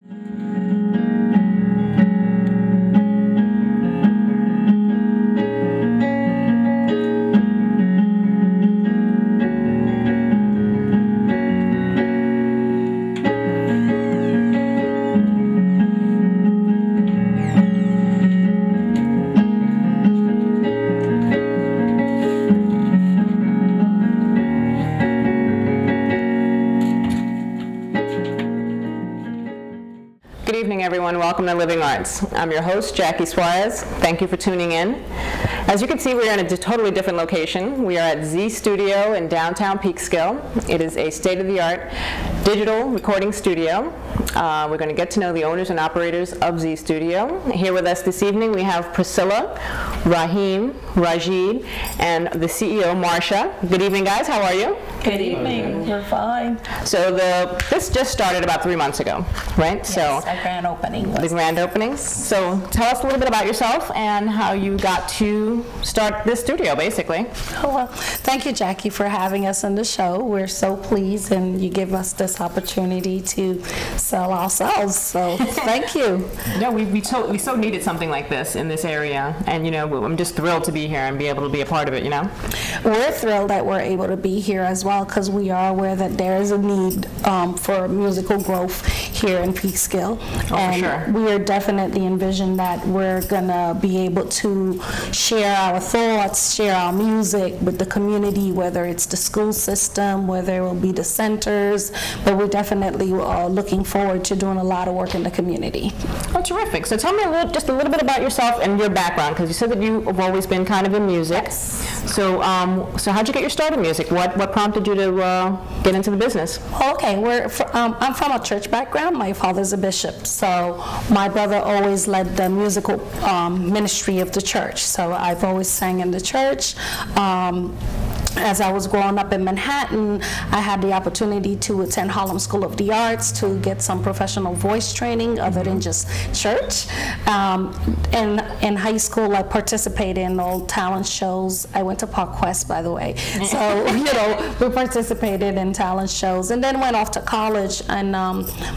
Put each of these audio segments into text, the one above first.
Good evening, everyone. Welcome to Living Arts. I'm your host, Jackie Suarez. Thank you for tuning in. As you can see, we are in a totally different location. We are at Z Studio in downtown Peekskill. It is a state-of-the-art digital recording studio. We're going to get to know the owners and operators of Z Studio. Here with us this evening, we have Priscilla, Rahim, Rajid, and the CEO, Marsha. Good evening, guys. How are you? Good evening. We're fine. So this just started about 3 months ago, right? Yes, so our grand opening. The grand opening. So tell us a little bit about yourself and how you got to start this studio, basically. Oh, well, thank you, Jackie, for having us on the show. We're so pleased, and you give us this opportunity to sell ourselves. So thank you. Yeah, we so needed something like this in this area, and I'm just thrilled to be here and be able to be a part of it. We're thrilled that we're able to be here as well, because we are aware that there is a need for musical growth here in Peekskill. For sure. We are definitely envision that we're gonna be able to share our thoughts, share our music with the community, whether it's the school system, whether it will be the centers, but we're definitely looking forward to doing a lot of work in the community. Oh, terrific. So tell me just a little bit about yourself and your background, because you said that you've always been kind of in music. Yes. So how'd you get your start in music? What prompted you to get into the business? Okay, I'm from a church background. My father's a bishop, so my brother always led the musical ministry of the church. So I've always sang in the church. As I was growing up in Manhattan, I had the opportunity to attend Harlem School of the Arts to get some professional voice training other than just church. In high school, I participated in all talent shows. I went to Park West, by the way. So, we participated in talent shows, and then went off to college. And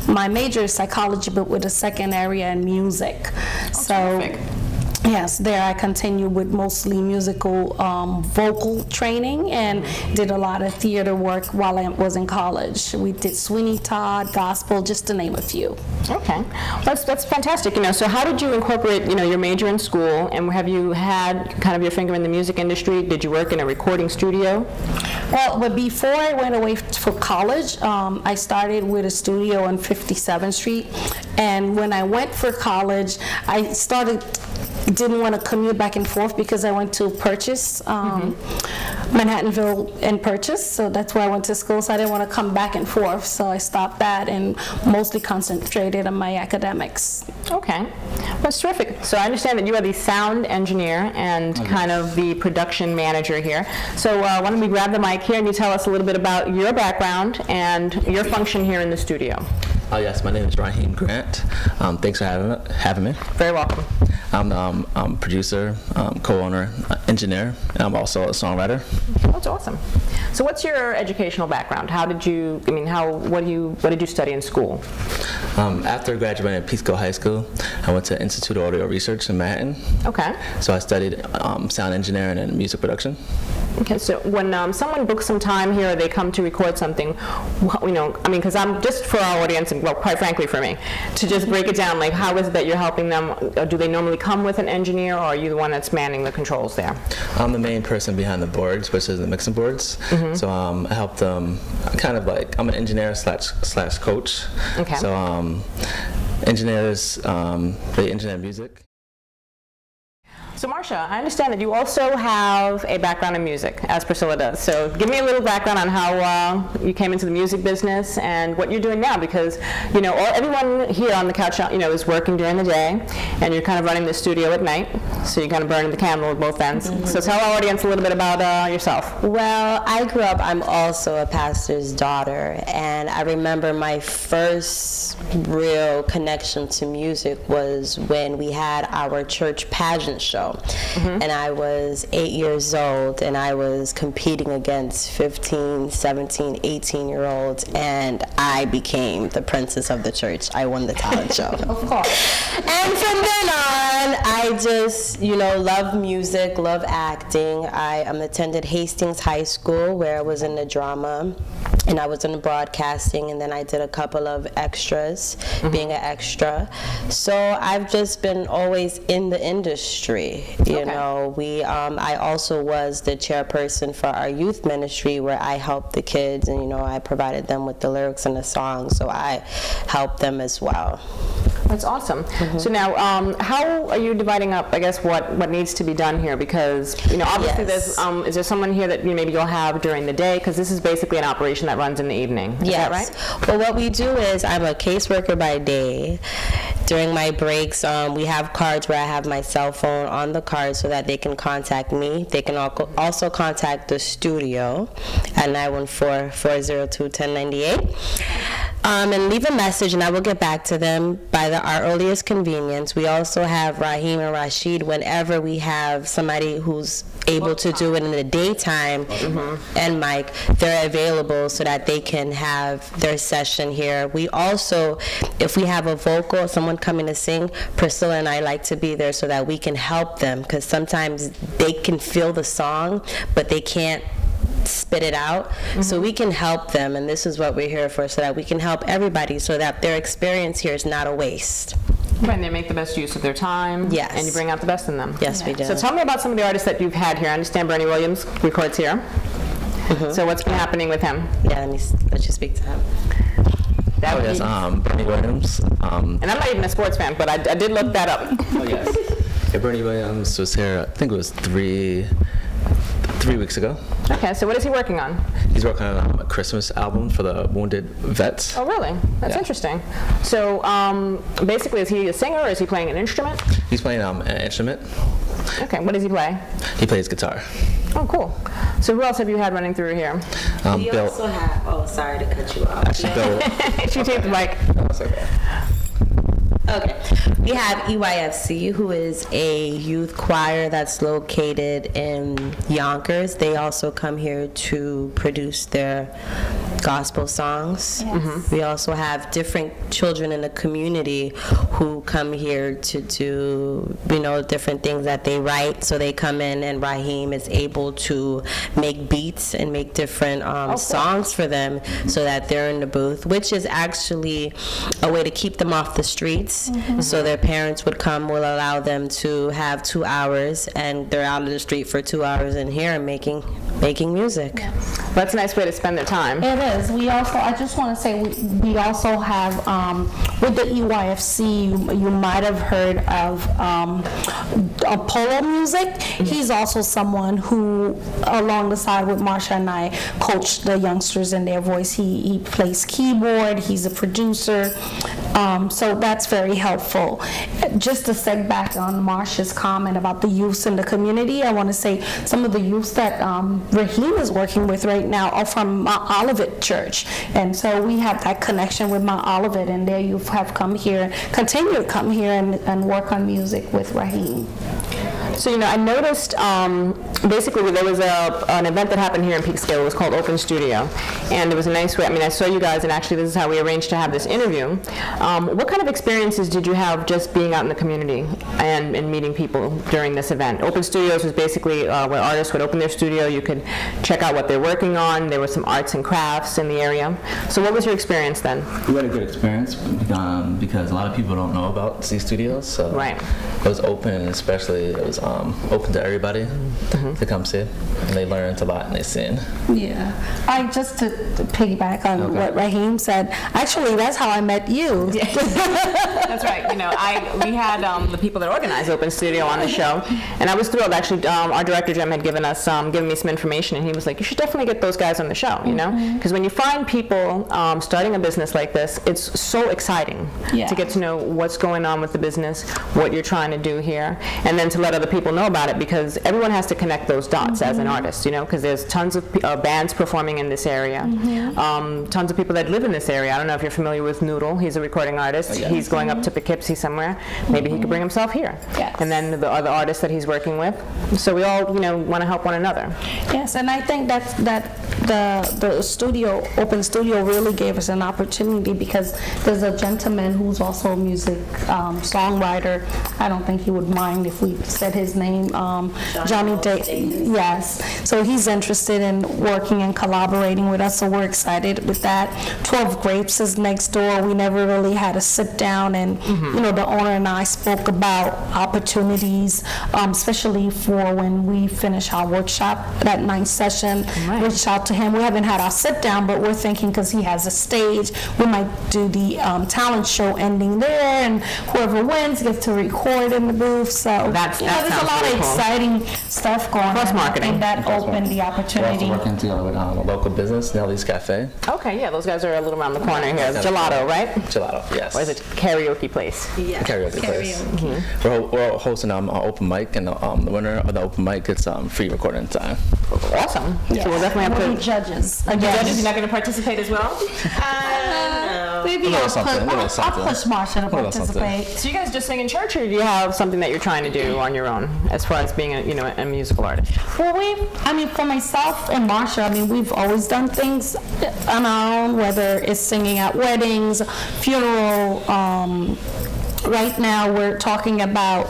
my major is psychology, but with a second area in music. Terrific. Yes, there I continued with mostly musical vocal training and did a lot of theater work while I was in college. We did Sweeney Todd, gospel, just to name a few. Okay, that's fantastic. So how did you incorporate your major in school, and have you had kind of your finger in the music industry? Did you work in a recording studio? Well, but before I went away for college, I started with a studio on 57th Street, and when I went for college, I didn't want to commute back and forth because I went to Purchase, Manhattanville and Purchase, so that's where I went to school, so I didn't want to come back and forth, so I stopped that and mostly concentrated on my academics. Okay, that's terrific. So I understand that you are the sound engineer and kind of the production manager here. So why don't we grab the mic here and you tell us a little bit about your background and your function here in the studio. Oh yes, my name is Rahim Grant. Thanks for having me. Very welcome. I'm the producer, co-owner, engineer, and I'm also a songwriter. That's awesome. So what's your educational background? What did you study in school? After graduating at Peekskill High School, I went to Institute of Audio Research in Manhattan. Okay. So I studied sound engineering and music production. Okay, so when someone books some time here, or they come to record something, because I'm just for our audience, and well, quite frankly for me, to just break it down, like how is it that you're helping them? Do they normally come with an engineer, or are you the one that's manning the controls there? I'm the main person behind the boards, which is the mixing boards. So I help them, kind of like, I'm an engineer slash coach. Okay. So engineers, they engineer music. So Marsha, I understand that you also have a background in music, as Priscilla does. So give me a little background on how you came into the music business and what you're doing now, because everyone here on the couch is working during the day, and you're kind of running the studio at night, so you're kind of burning the candle at both ends. So tell our audience a little bit about yourself. Well, I grew up, I'm also a pastor's daughter, and I remember my first real connection to music was when we had our church pageant show. And I was 8 years old, and I was competing against 15, 17, 18-year-olds, and I became the princess of the church. I won the talent show. Of course. And from then on, I just, love music, love acting. I attended Hastings High School, where I was in the drama, and I was in the broadcasting, and then I did a couple of extras, being an extra. So I've just been always in the industry. You know, I also was the chairperson for our youth ministry, where I helped the kids, and I provided them with the lyrics and the songs, so I helped them as well. That's awesome. So now, how are you dividing up, I guess, what needs to be done here? Because, obviously there's, is there someone here that maybe you'll have during the day? Because this is basically an operation that runs in the evening. Is that right? Well, what we do is I'm a caseworker by day. During my breaks, we have cards where I have my cell phone on the card so that they can contact me. They can also contact the studio at 914-402-1098. And leave a message, and I will get back to them by our earliest convenience. We also have Raheem and Rashid whenever we have somebody who's able to do it in the daytime, and Mike, they're available so that they can have their session here. We also, if we have a vocal, someone coming to sing, Priscilla and I like to be there so that we can help them, because sometimes they can feel the song, but they can't spit it out. So we can help them, and this is what we're here for, so that we can help everybody so that their experience here is not a waste. Right, and they make the best use of their time. Yes. And you bring out the best in them. Yes, we do. So tell me about some of the artists that you've had here. I understand Bernie Williams records here. So what's been happening with him? Yeah, let you speak to him. That would be, Bernie Williams. and I'm not even a sports fan, but I did look that up. Oh, yes. Yeah, Bernie Williams was here, I think it was three weeks ago. Okay, so what is he working on? He's working on a Christmas album for the wounded vets. Oh, really? That's interesting. So basically, is he a singer or is he playing an instrument? He's playing an instrument. Okay, what does he play? He plays guitar. Oh, cool. So who else have you had running through here? We Bill. also have, sorry to cut you off. Actually, Bill. She taped the mic. That's okay. Okay. We have EYFC, who is a youth choir that's located in Yonkers. They also come here to produce their gospel songs. Yes. We also have different children in the community who come here to do, different things that they write. So they come in, and Raheem is able to make beats and make different songs for them so that they're in the booth, which is actually a way to keep them off the streets. So their parents will allow them to have 2 hours, and they're out of the street for 2 hours in here and making music. That's a nice way to spend their time. It is. We also, I just want to say, we also have, with the EYFC, you might have heard of Polo Music. He's also someone who, along the side with Marsha and I, coach the youngsters in their voice. He plays keyboard, he's a producer, so that's very helpful. Just to step back on Marsha's comment about the youth in the community, I want to say some of the youth that Raheem is working with right now are from Mount Olivet Church, and so we have that connection with Mount Olivet, and their youth have come here, continue to come here and work on music with Raheem. So, I noticed basically there was an event that happened here in Peekskill. It was called Open Studio. And it was a nice way, I saw you guys, and actually this is how we arranged to have this interview. What kind of experiences did you have just being out in the community and meeting people during this event? Open Studios was basically where artists would open their studio. You could check out what they're working on. There were some arts and crafts in the area. So what was your experience then? We had a good experience because a lot of people don't know about Z Studios. So Right. It was open, and especially it was open to everybody to come see, and they learned a lot and they seen. Yeah, just to piggyback on what Raheem said, actually that's how I met you. That's right. We had the people that organized Open Studio on the show, and I was thrilled. Actually, our director Jim had given me some information, and he was like, "You should definitely get those guys on the show." Because when you find people starting a business like this, it's so exciting to get to know what's going on with the business, what you're trying to do here, and then to let other people people know about it, because everyone has to connect those dots as an artist, you know, because there's tons of bands performing in this area, tons of people that live in this area. I don't know if you're familiar with Noodle. He's a recording artist. He's going up to Poughkeepsie somewhere. Maybe he could bring himself here. Yes. And then the other artists that he's working with. So we all, you know, want to help one another. Yes, and I think that the studio, Open Studio, really gave us an opportunity, because there's a gentleman who's also a music songwriter. I don't think he would mind if we said his name, Johnny Day. Yes, so he's interested in working and collaborating with us, so we're excited with that. 12 Grapes is next door. We never really had a sit down, and you know, the owner and I spoke about opportunities, especially for when we finish our workshop, that 9th session. Reached out to him. We haven't had our sit down, but we're thinking, because he has a stage, we might do the talent show ending there, and whoever wins gets to record in the booth. So That's, you know, there's a lot of exciting stuff going on. Cross-marketing. And that opened the We're opportunity. also working together with a local business, Nelly's Cafe. Okay, yeah, those guys are a little around the corner here. Gelato, right? Gelato, yes. Or is it karaoke place? A karaoke place. We're hosting an open mic, and the winner of the open mic gets free recording time. Awesome. So we'll definitely have We'll to. be judges. Judges, you're not going to participate as well? Maybe little I'll something, a little I'll something. push Marsha to A little something. participate. So you guys just sing in church, or do you have something that you're trying to do on your own, as far as being a, you know, a musical artist? Well, I mean, for myself and Marsha, I mean, we've always done things on our own, whether it's singing at weddings, funeral. Right now, we're talking about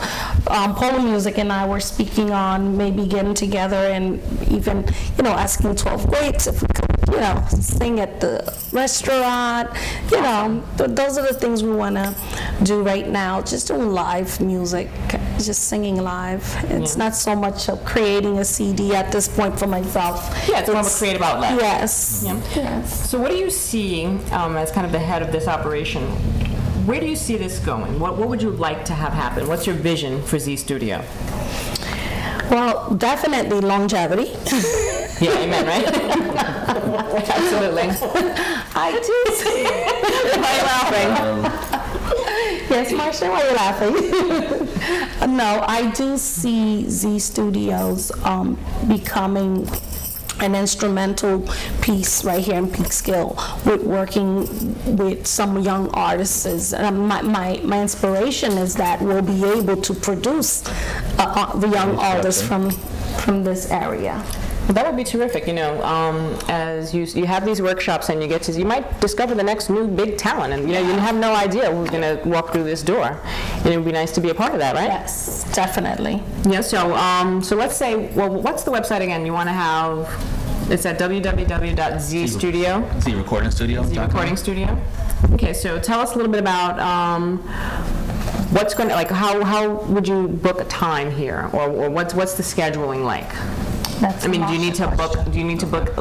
Polo Music, and I were speaking on maybe getting together and even, you know, asking 12 Grapes if we could, you know, sing at the restaurant. You know, those are the things we want to do right now. Just doing live music, just singing live. It's not so much of creating a CD at this point for myself. Yeah, it's more of a creative outlet. Yes. Yeah. Yes. So what do you see as kind of the head of this operation? Where do you see this going? What would you like to have happen? What's your vision for Z Studio? Well, definitely longevity. Yeah, amen, right? Absolutely. I do see. Why are you laughing? Yes, Marsha, why are you laughing? No, I do see Z Studios becoming an instrumental piece right here in Peekskill, with working with some young artists. My inspiration is that we'll be able to produce the young artists from this area. Well, that would be terrific. You know, as you have these workshops, and you might discover the next new big talent, and you know, you have no idea who's going to walk through this door. And it would be nice to be a part of that, right? Yes, definitely. Yeah. So let's say, well, what's the website again? You want to have? It's at www.zstudio. Z Recording Studio. Z Recording Studio. Okay. So tell us a little bit about. What's going to, like, how would you book a time here, or what's the scheduling like? That's I mean, a do you need to Marsha book,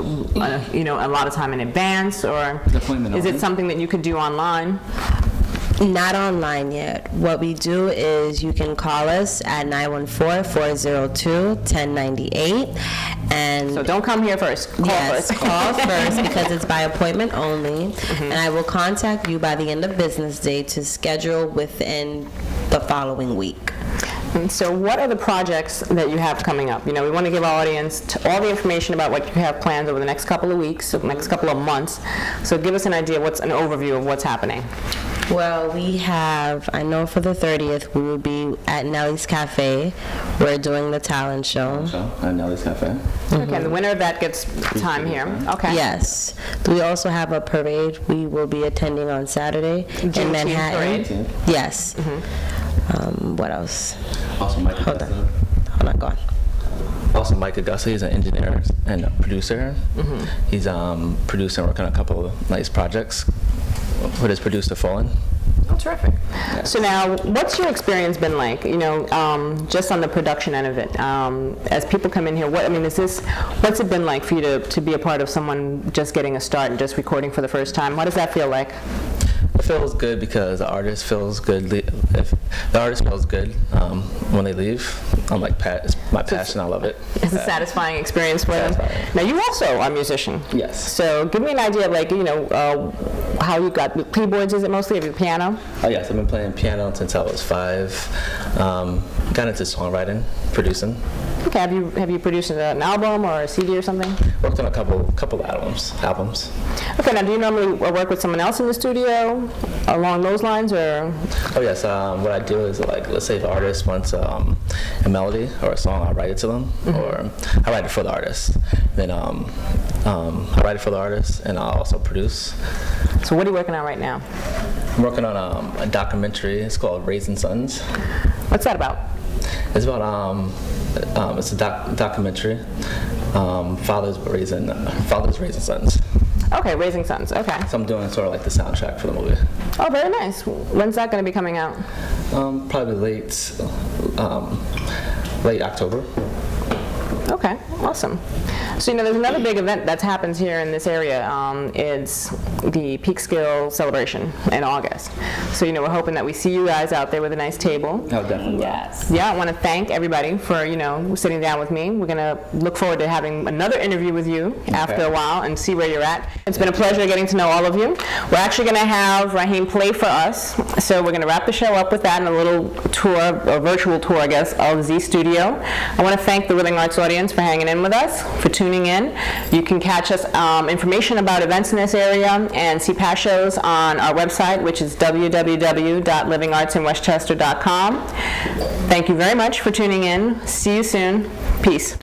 you know, a lot of time in advance, or is it something that you could do online? Not online yet. What we do is you can call us at 914-402-1098, and So don't come here first. Call yes, first. call first, because it's by appointment only, and I will contact you by the end of business day to schedule within the following week. And so what are the projects that you have coming up? You know, we want to give our audience all the information about what you have planned over the next couple of weeks, or next couple of months. So give us an idea, an overview of what's happening. Well, we have, I know for the 30th, we will be at Nelly's Cafe. We're doing the talent show. At Nelly's Cafe. Okay, and the winner of that gets time here. Okay. Yes. We also have a parade we will be attending on Saturday in Juneteenth Manhattan. parade. Yes. What else? Also, Mike Hold Augusta. on. Hold on, go on. Also, Mike Augusta, he's an engineer and a producer. He's produced and working on a couple of nice projects with his producer, Fallen. Oh, terrific. So now, what's your experience been like, you know, just on the production end of it? As people come in here, what's it been like for you to be a part of someone just getting a start and just recording for the first time? What does that feel like? It feels good because the artist feels good. If the artist feels good when they leave, I'm like, it's my passion. I love it. It's a satisfying experience for them. Now, you also are a musician. Yes. So give me an idea of, like, how you got with keyboards. Is it mostly of your piano? Oh yes, I've been playing piano since I was 5. Got into songwriting, producing. Okay. Have you produced an album or a CD or something? Worked on a couple albums. Okay. Now, do you normally work with someone else in the studio along those lines, or? Oh yes. What I do is, like, let's say the artist wants a melody or a song, I write it to them, or I write it for the artist. Then I write it for the artist, and I'll also produce. So what are you working on right now? I'm working on a documentary. It's called Raising Sons. What's that about? It's about it's a documentary. Fathers raising sons. Okay, Raising Sons. Okay. So I'm doing sort of like the soundtrack for the movie. Oh, very nice. When's that going to be coming out? Probably late October. Okay, awesome. So, there's another big event that happens here in this area. It's the Peekskill celebration in August. So, we're hoping that we see you guys out there with a nice table. Oh, definitely. Yes. Yeah, I want to thank everybody for, sitting down with me. We're going to look forward to having another interview with you after a while and see where you're at. It's been a pleasure getting to know all of you. We're actually going to have Raheem play for us. So we're going to wrap the show up with that and a little tour, a virtual tour, I guess, of Z Studio. I want to thank the Living Arts audience for hanging in with us, for tuning in. You can catch us information about events in this area and see past shows on our website, which is www.livingartsinwestchester.com. Thank you very much for tuning in. See you soon. Peace.